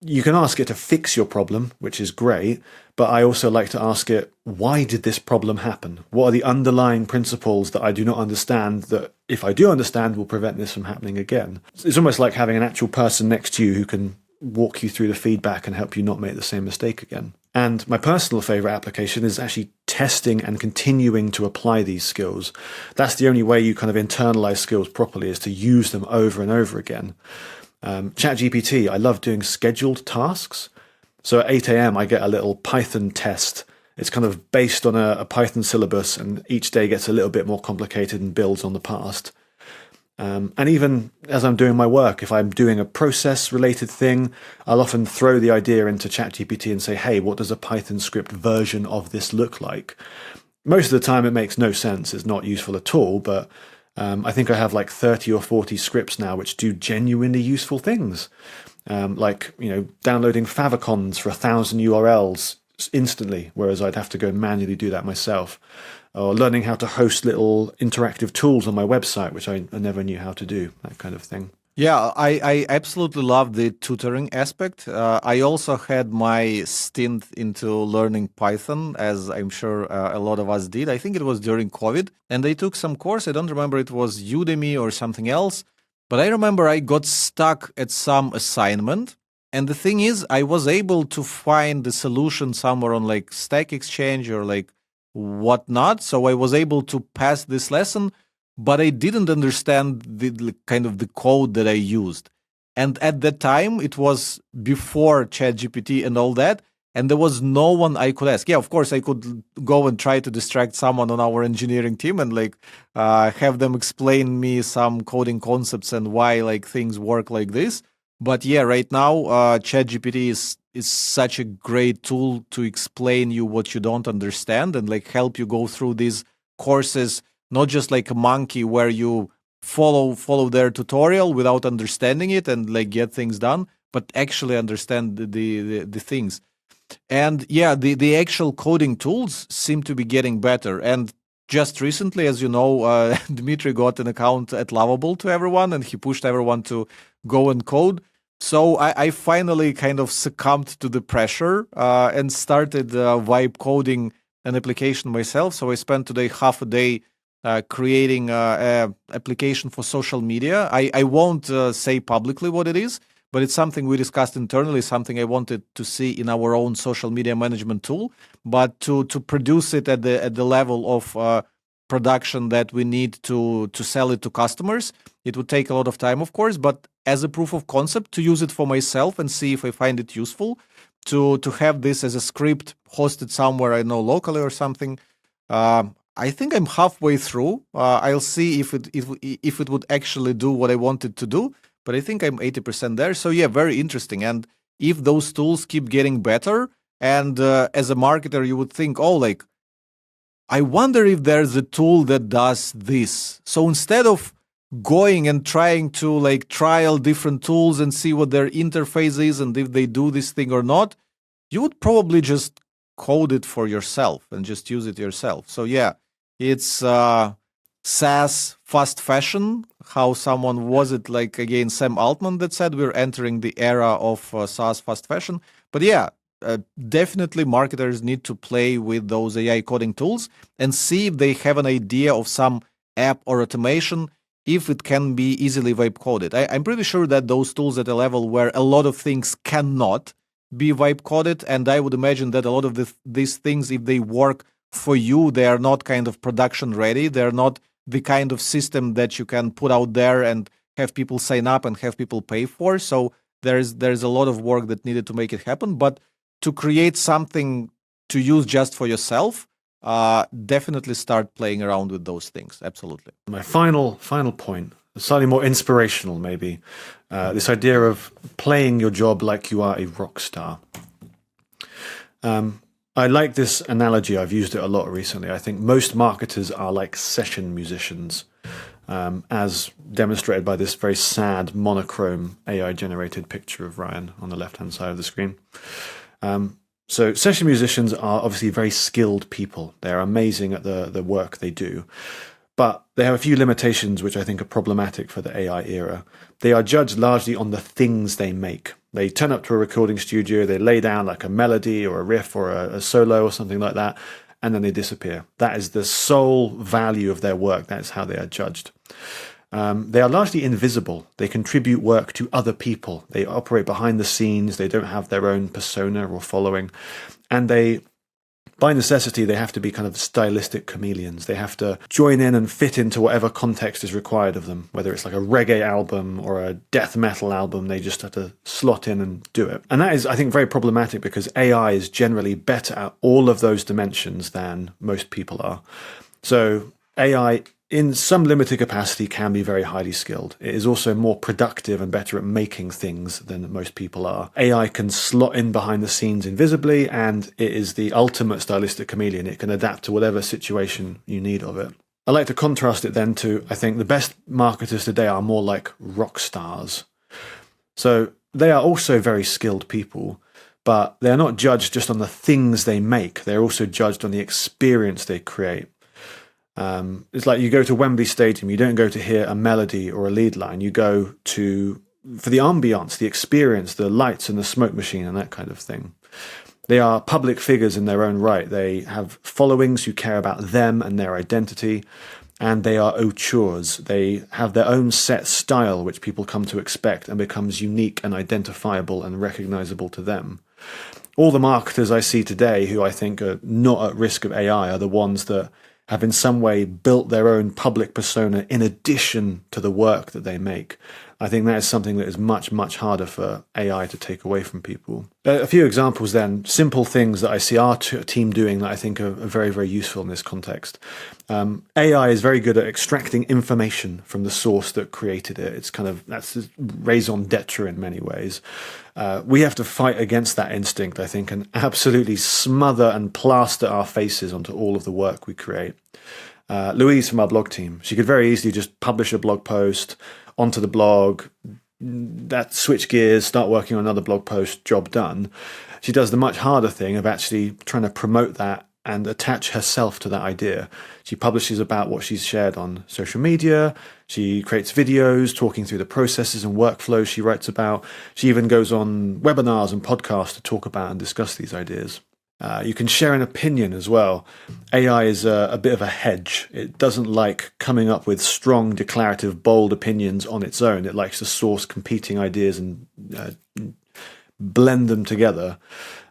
You can ask it to fix your problem, which is great, but I also like to ask it, why did this problem happen? What are the underlying principles that I do not understand that, if I do understand, will prevent this from happening again? It's almost like having an actual person next to you who can walk you through the feedback and help you not make the same mistake again. And my personal favorite application is actually testing and continuing to apply these skills. That's the only way you kind of internalize skills properly, is to use them over and over again. ChatGPT, I love doing scheduled tasks. So at 8 a.m., I get a little Python test. It's kind of based on a Python syllabus, and each day gets a little bit more complicated and builds on the past. And even as I'm doing my work, if I'm doing a process-related thing, I'll often throw the idea into ChatGPT and say, hey, what does a Python script version of this look like? Most of the time, it makes no sense. It's not useful at all. But I think I have like 30 or 40 scripts now which do genuinely useful things, like downloading favicons for 1,000 URLs instantly, whereas I'd have to go manually do that myself. Or learning how to host little interactive tools on my website, which I never knew how to do, that kind of thing. Yeah, I absolutely love the tutoring aspect. I also had my stint into learning Python, as I'm sure a lot of us did. I think it was during COVID, and I took some course. I don't remember, it was Udemy or something else, but I remember I got stuck at some assignment. And the thing is, I was able to find the solution somewhere on like Stack Exchange or like whatnot. So I was able to pass this lesson, but I didn't understand the kind of the code that I used. And at that time, it was before ChatGPT and all that, and there was no one I could ask. Yeah, of course, I could go and try to distract someone on our engineering team and like have them explain me some coding concepts and why like things work like this. But yeah, right now, ChatGPT is such a great tool to explain you what you don't understand and like help you go through these courses, not just like a monkey where you follow their tutorial without understanding it and like get things done, but actually understand the things. And yeah, the actual coding tools seem to be getting better. And just recently, as you know, Dmitry got an account at Lovable to everyone, and he pushed everyone to go and code. So I finally kind of succumbed to the pressure and started vibe coding an application myself. So I spent today half a day creating an application for social media. I won't say publicly what it is, but it's something we discussed internally, something I wanted to see in our own social media management tool. But to produce it at the level of production that we need to sell it to customers, it would take a lot of time, of course, but as a proof of concept, to use it for myself and see if I find it useful, to have this as a script hosted somewhere, I know, locally or something. I think I'm halfway through. I'll see if it would actually do what I wanted to do, but I think I'm 80% there. So yeah, very interesting. And if those tools keep getting better, and as a marketer, you would think, oh, like, I wonder if there's a tool that does this. So instead of going and trying to like trial different tools and see what their interface is and if they do this thing or not, you would probably just code it for yourself and just use it yourself. So yeah, it's SaaS fast fashion. How someone was it like again Sam Altman that said we're entering the era of SaaS fast fashion. But yeah, definitely marketers need to play with those AI coding tools and see if they have an idea of some app or automation, if it can be easily vibe coded. I'm pretty sure that those tools at a level where a lot of things cannot be vibe coded, and I would imagine that a lot of these things, if they work for you, they are not kind of production ready. They're not the kind of system that you can put out there and have people sign up and have people pay for. So there's a lot of work that needed to make it happen. But to create something to use just for yourself, definitely start playing around with those things. Absolutely. My final point, slightly more inspirational maybe, this idea of playing your job like you are a rock star. I like this analogy. I've used it a lot recently. I think most marketers are like session musicians, as demonstrated by this very sad monochrome AI-generated picture of Ryan on the left-hand side of the screen. So session musicians are obviously very skilled people. They're amazing at the work they do. But they have a few limitations which I think are problematic for the AI era. They are judged largely on the things they make. They turn up to a recording studio, they lay down like a melody or a riff or a solo or something like that, and then they disappear. That is the sole value of their work. That's how they are judged. They are largely invisible. They contribute work to other people. They operate behind the scenes. They don't have their own persona or following. And they, by necessity, they have to be kind of stylistic chameleons. They have to join in and fit into whatever context is required of them, whether it's like a reggae album or a death metal album. They just have to slot in and do it. And that is, I think, very problematic because AI is generally better at all of those dimensions than most people are. So AI, in some limited capacity, can be very highly skilled. It is also more productive and better at making things than most people are. AI can slot in behind the scenes invisibly, and it is the ultimate stylistic chameleon. It can adapt to whatever situation you need of it. I like to contrast it then to, I think the best marketers today are more like rock stars. So they are also very skilled people, but they are not judged just on the things they make. They're also judged on the experience they create. It's like you go to Wembley Stadium, you don't go to hear a melody or a lead line, you go for the ambiance, the experience, the lights and the smoke machine and that kind of thing. They are public figures in their own right. They have followings who care about them and their identity, and they are auteurs. They have their own set style, which people come to expect and becomes unique and identifiable and recognizable to them. All the marketers I see today who I think are not at risk of AI are the ones that have in some way built their own public persona in addition to the work that they make. I think that is something that is much, much harder for AI to take away from people. A few examples then, simple things that I see our team doing that I think are very, very useful in this context. AI is very good at extracting information from the source that created it. It's kind of, that's raison d'etre in many ways. We have to fight against that instinct, I think, and absolutely smother and plaster our faces onto all of the work we create. Louise from our blog team, she could very easily just publish a blog post onto the blog, that switch gears, start working on another blog post, job done. She does the much harder thing of actually trying to promote that and attach herself to that idea. She publishes about what she's shared on social media. She creates videos talking through the processes and workflows she writes about. She even goes on webinars and podcasts to talk about and discuss these ideas. You can share an opinion as well. AI is a bit of a hedge. It doesn't like coming up with strong, declarative, bold opinions on its own. It likes to source competing ideas and blend them together.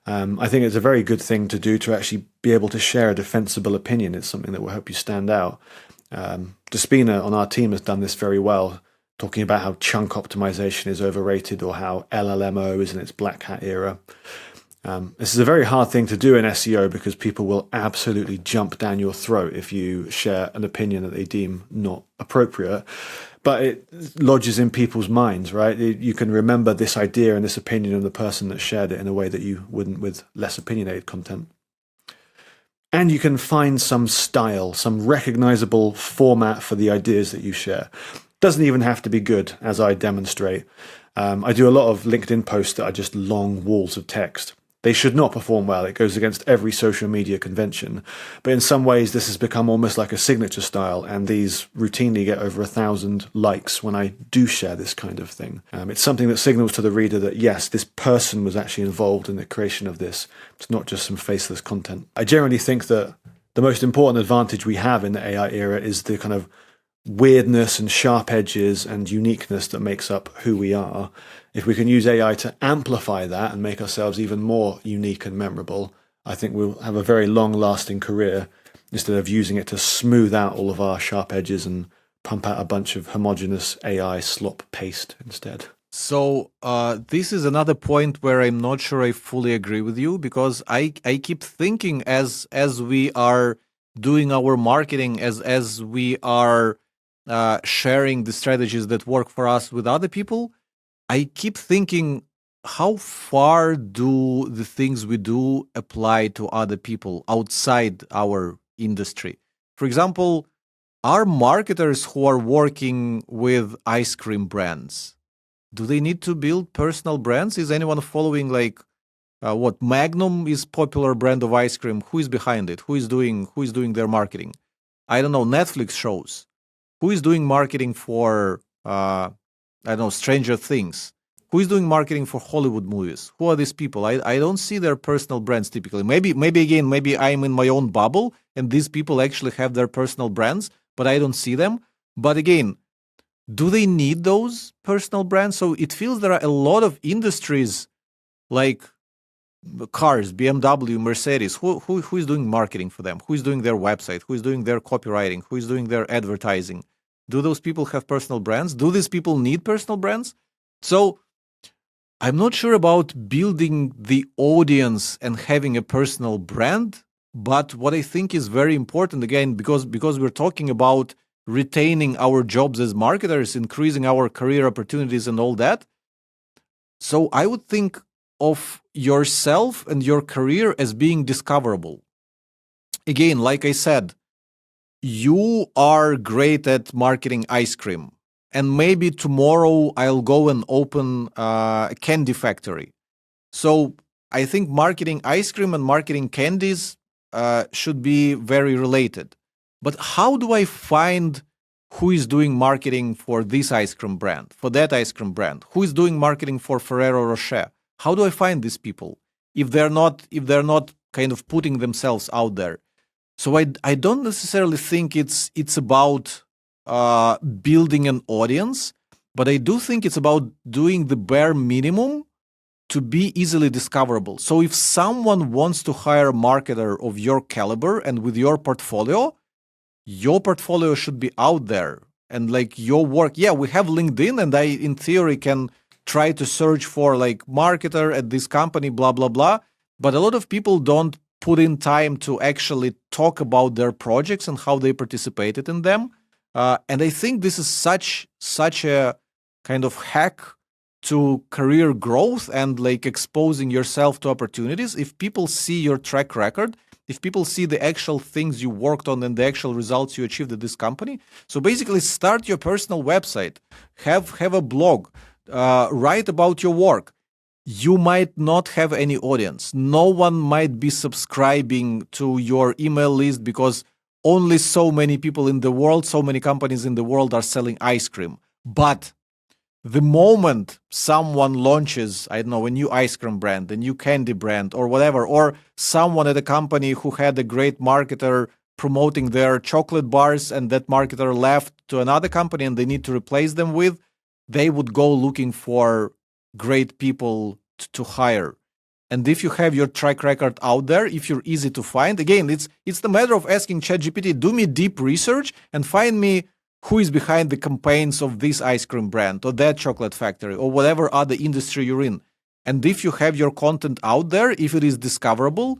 I think it's a very good thing to do to actually be able to share a defensible opinion. It's something that will help you stand out. Despina on our team has done this very well, talking about how chunk optimization is overrated or how LLMO is in its black hat era. This is a very hard thing to do in SEO because people will absolutely jump down your throat if you share an opinion that they deem not appropriate. But it lodges in people's minds, right? You can remember this idea and this opinion of the person that shared it in a way that you wouldn't with less opinionated content. And you can find some style, some recognizable format for the ideas that you share. Doesn't even have to be good, as I demonstrate. I do a lot of LinkedIn posts that are just long walls of text. they should not perform well. It goes against every social media convention. But in some ways, this has become almost like a signature style, and these routinely get over 1,000 likes when I do share this kind of thing. It's something that signals to the reader that, yes, this person was actually involved in the creation of this. It's not just some faceless content. I generally think that the most important advantage we have in the AI era is the kind of weirdness and sharp edges and uniqueness that makes up who we are. If we can use AI to amplify that and make ourselves even more unique and memorable, I think we'll have a very long-lasting career instead of using it to smooth out all of our sharp edges and pump out a bunch of homogeneous AI slop paste instead. So this is another point where I'm not sure I fully agree with you, because I keep thinking as we are doing our marketing, as we are sharing the strategies that work for us with other people, I keep thinking, how far do the things we do apply to other people outside our industry? For example, are marketers who are working with ice cream brands, do they need to build personal brands? Is anyone following what Magnum is popular brand of ice cream? Who is behind it? Who is doing their marketing? I don't know, Netflix shows. Who is doing marketing for I don't know, Stranger Things? Who is doing marketing for Hollywood movies? Who are these people? I don't see their personal brands typically. Maybe I'm in my own bubble and these people actually have their personal brands, but I don't see them. But again, do they need those personal brands? So it feels there are a lot of industries like cars, BMW, Mercedes. Who is doing marketing for them? Who is doing their website? Who is doing their copywriting? Who is doing their advertising? Do those people have personal brands? Do these people need personal brands? So I'm not sure about building the audience and having a personal brand, but what I think is very important, again, because we're talking about retaining our jobs as marketers, increasing our career opportunities and all that. So I would think of yourself and your career as being discoverable. Again, like I said, you are great at marketing ice cream, and maybe tomorrow I'll go and open a candy factory. So I think marketing ice cream and marketing candies should be very related. But how do I find who is doing marketing for this ice cream brand, for that ice cream brand? Who is doing marketing for Ferrero Rocher? How do I find these people if they're not kind of putting themselves out there? So I don't necessarily think it's about building an audience, but I do think it's about doing the bare minimum to be easily discoverable. So if someone wants to hire a marketer of your caliber and with your portfolio should be out there. And like your work, yeah, we have LinkedIn, and I, in theory, can try to search for like marketer at this company, blah, blah, blah. But a lot of people don't put in time to actually talk about their projects and how they participated in them. And I think this is such a kind of hack to career growth and like exposing yourself to opportunities. If people see your track record, if people see the actual things you worked on and the actual results you achieved at this company. So basically start your personal website, have a blog, write about your work. You might not have any audience. No one might be subscribing to your email list because only so many people in the world, so many companies in the world are selling ice cream. But the moment someone launches, I don't know, a new ice cream brand, a new candy brand or whatever, or someone at a company who had a great marketer promoting their chocolate bars and that marketer left to another company and they need to replace them with, they would go looking for great people to hire. And if you have your track record out there, if you're easy to find, again, it's the matter of asking ChatGPT, do me deep research and find me who is behind the campaigns of this ice cream brand or that chocolate factory or whatever other industry you're in. And if you have your content out there, if it is discoverable,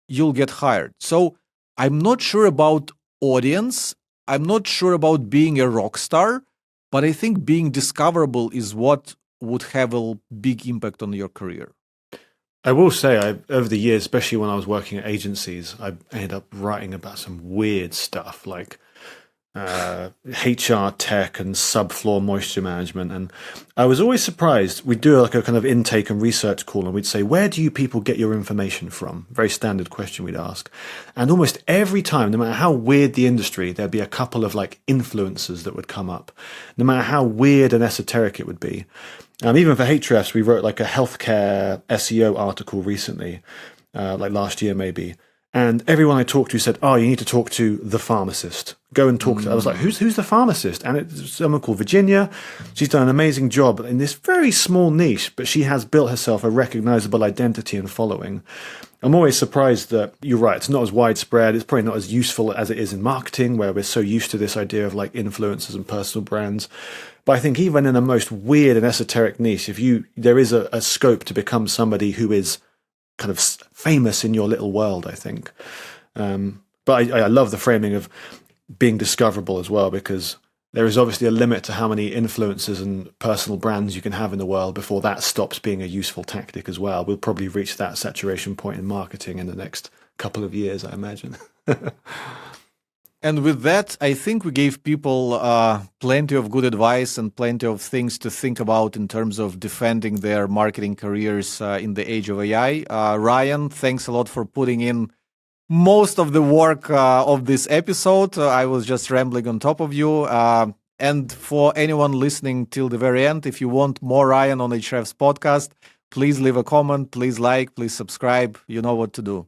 you'll get hired. So I'm not sure about audience. I'm not sure about being a rock star, but I think being discoverable is what would have a big impact on your career. I will say, over the years, especially when I was working at agencies, I ended up writing about some weird stuff. Like, HR tech and subfloor moisture management. And I was always surprised. We'd do like a kind of intake and research call, and we'd say, where do you people get your information from? Very standard question we'd ask. And almost every time, no matter how weird the industry, there'd be a couple of like influencers that would come up, no matter how weird and esoteric it would be. Even for Hrefs, we wrote like a healthcare SEO article recently, like last year maybe. And everyone I talked to said, oh, you need to talk to the pharmacist. Go and talk to. I was like, who's the pharmacist? And it's someone called Virginia. She's done an amazing job in this very small niche, but she has built herself a recognizable identity and following. I'm always surprised that you're right. It's not as widespread. It's probably not as useful as it is in marketing, where we're so used to this idea of like influencers and personal brands. But I think even in the most weird and esoteric niche, there is a scope to become somebody who is kind of famous in your little world, I think. But I love the framing of being discoverable as well, because there is obviously a limit to how many influencers and personal brands you can have in the world before that stops being a useful tactic as well. We'll probably reach that saturation point in marketing in the next couple of years, I imagine. And with that, I think we gave people plenty of good advice and plenty of things to think about in terms of defending their marketing careers in the age of AI. Ryan, thanks a lot for putting in most of the work of this episode. I was just rambling on top of you. And for anyone listening till the very end, if you want more Ryan on Hrefs podcast, please leave a comment, please like, please subscribe. You know what to do.